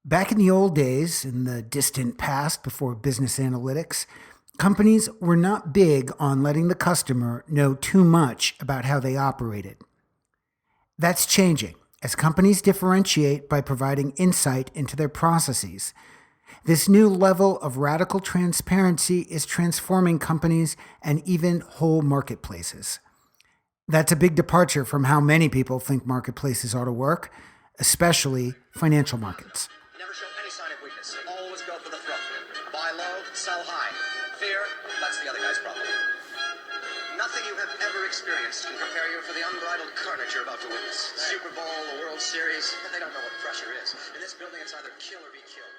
Back in the old days, in the distant past before business analytics, companies were not big on letting the customer know too much about how they operated. That's changing as companies differentiate by providing insight into their processes. This new level of radical transparency is transforming companies and even whole marketplaces. That's a big departure from how many people think marketplaces ought to work, especially financial markets. Never show any sign of weakness. Always go for the throat. Buy low, sell high. Fear, that's the other guy's problem. Nothing you have ever experienced can prepare you for the unbridled carnage you're about to witness. Super Bowl, the World Series, they don't know what pressure is. In this building, it's either kill or be killed.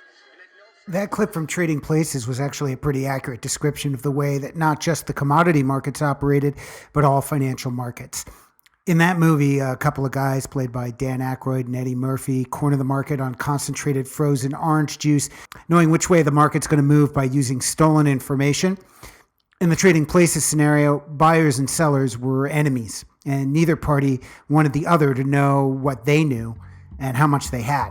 That clip from Trading Places was actually a pretty accurate description of the way that not just the commodity markets operated, but all financial markets. In that movie, a couple of guys played by Dan Aykroyd and Eddie Murphy corner the market on concentrated frozen orange juice, knowing which way the market's going to move by using stolen information. In the Trading Places scenario, buyers and sellers were enemies, and neither party wanted the other to know what they knew and how much they had.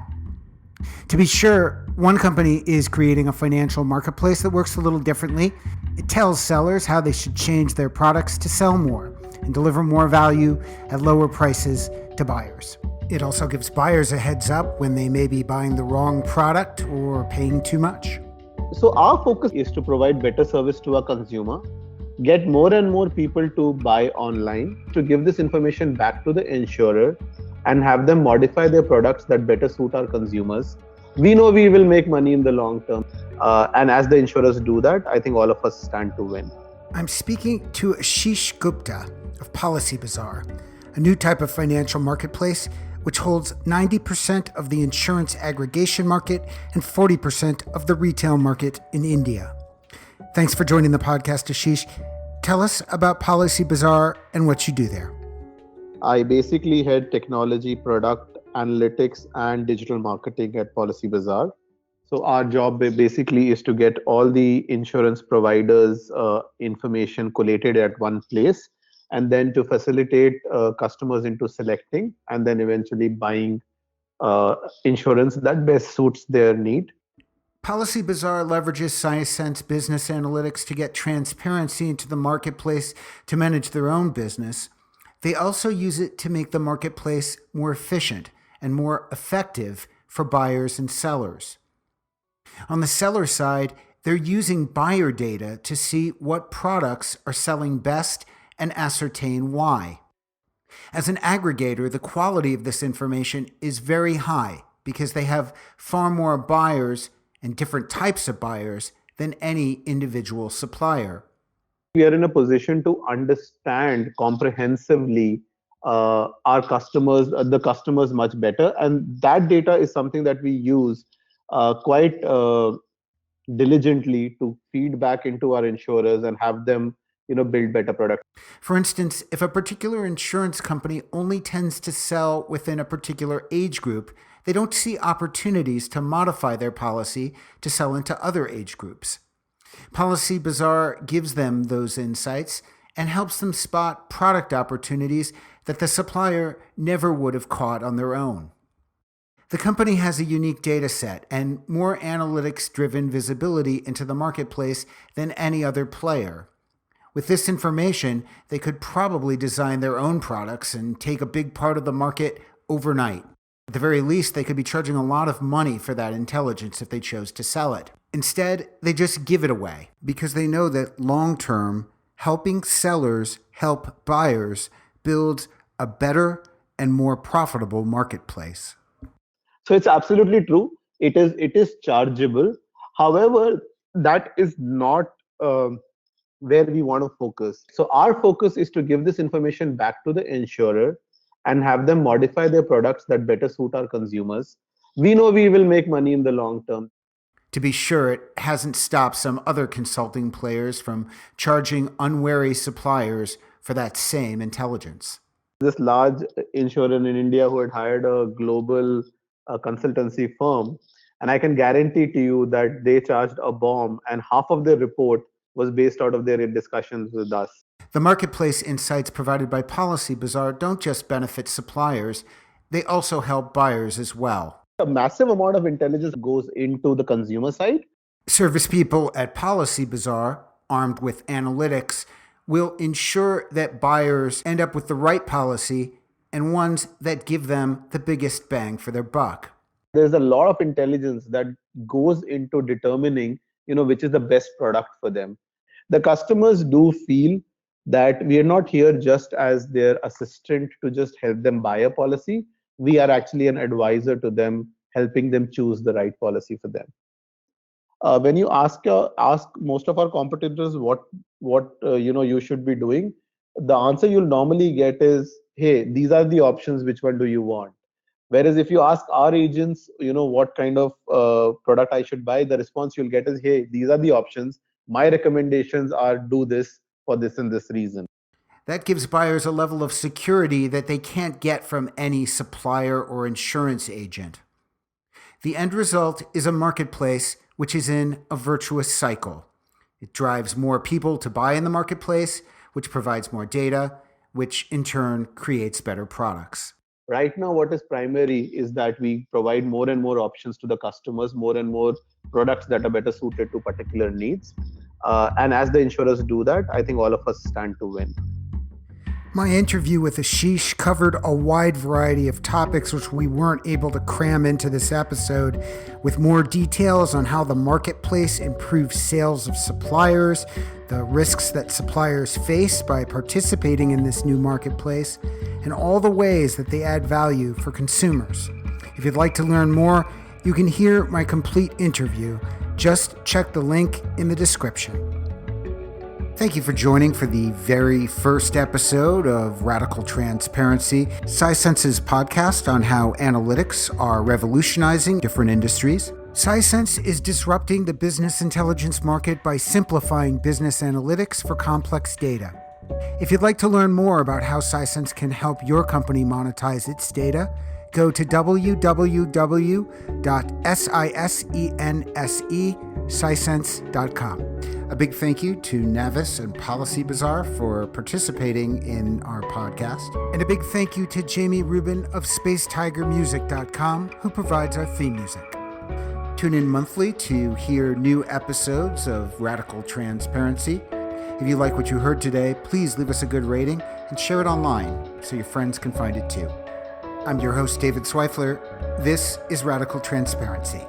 To be sure, one company is creating a financial marketplace that works a little differently. It tells sellers how they should change their products to sell more and deliver more value at lower prices to buyers. It also gives buyers a heads up when they may be buying the wrong product or paying too much. So our focus is to provide better service to our consumer, get more and more people to buy online, to give this information back to the insurer and have them modify their products that better suit our consumers. We know we will make money in the long term. And as the insurers do that, I think all of us stand to win. I'm speaking to Ashish Gupta of Policybazaar, a new type of financial marketplace which holds 90% of the insurance aggregation market and 40% of the retail market in India. Thanks for joining the podcast, Ashish. Tell us about Policybazaar and what you do there. I basically head technology, product, analytics, and digital marketing at Policybazaar. So our job basically is to get all the insurance providers' information collated at one place, and then to facilitate customers into selecting and then eventually buying insurance that best suits their need. Policybazaar leverages Sisense business analytics to get transparency into the marketplace to manage their own business. They also use it to make the marketplace more efficient and more effective for buyers and sellers. On the seller side, they're using buyer data to see what products are selling best and ascertain why. As an aggregator, the quality of this information is very high because they have far more buyers and different types of buyers than any individual supplier. We are in a position to understand comprehensively our customers, the customers much better. And that data is something that we use quite diligently to feed back into our insurers and have them build better products. For instance, if a particular insurance company only tends to sell within a particular age group, they don't see opportunities to modify their policy to sell into other age groups. Policybazaar gives them those insights and helps them spot product opportunities that the supplier never would have caught on their own. The company has a unique data set and more analytics-driven visibility into the marketplace than any other player. With this information, they could probably design their own products and take a big part of the market overnight. At the very least, they could be charging a lot of money for that intelligence if they chose to sell it. Instead, they just give it away because they know that long-term, helping sellers help buyers builds a better and more profitable marketplace. So it's absolutely true. It is chargeable. However, that is not where we want to focus. So our focus is to give this information back to the insurer and have them modify their products that better suit our consumers. We know we will make money in the long term. To be sure, it hasn't stopped some other consulting players from charging unwary suppliers for that same intelligence. This large insurer in India who had hired a global consultancy firm, and I can guarantee to you that they charged a bomb, and half of their report was based out of their discussions with us. The marketplace insights provided by Policybazaar don't just benefit suppliers, they also help buyers as well. A massive amount of intelligence goes into the consumer side. Service people at Policybazaar, armed with analytics, will ensure that buyers end up with the right policy and ones that give them the biggest bang for their buck. There's a lot of intelligence that goes into determining, which is the best product for them. The customers do feel that we are not here just as their assistant to just help them buy a policy. We are actually an advisor to them, helping them choose the right policy for them. When you ask most of our competitors what you should be doing, the answer you'll normally get is, hey, these are the options, which one do you want? Whereas if you ask our agents, what kind of product I should buy, the response you'll get is, hey, these are the options, my recommendations are do this for this and this reason. That gives buyers a level of security that they can't get from any supplier or insurance agent. The end result is a marketplace which is in a virtuous cycle. It drives more people to buy in the marketplace, which provides more data, which in turn creates better products. Right now, what is primary is that we provide more and more options to the customers, more and more products that are better suited to particular needs. And as the insurers do that, I think all of us stand to win. My interview with Ashish covered a wide variety of topics which we weren't able to cram into this episode, with more details on how the marketplace improves sales of suppliers, the risks that suppliers face by participating in this new marketplace, and all the ways that they add value for consumers. If you'd like to learn more, you can hear my complete interview. Just check the link in the description. Thank you for joining for the very first episode of Radical Transparency, Sisense's podcast on how analytics are revolutionizing different industries. Sisense is disrupting the business intelligence market by simplifying business analytics for complex data. If you'd like to learn more about how Sisense can help your company monetize its data, go to www.sisense.com. A big thank you to Navis and Policybazaar for participating in our podcast. And a big thank you to Jamie Rubin of SpaceTigerMusic.com, who provides our theme music. Tune in monthly to hear new episodes of Radical Transparency. If you like what you heard today, please leave us a good rating and share it online so your friends can find it too. I'm your host, David Zwiefler. This is Radical Transparency.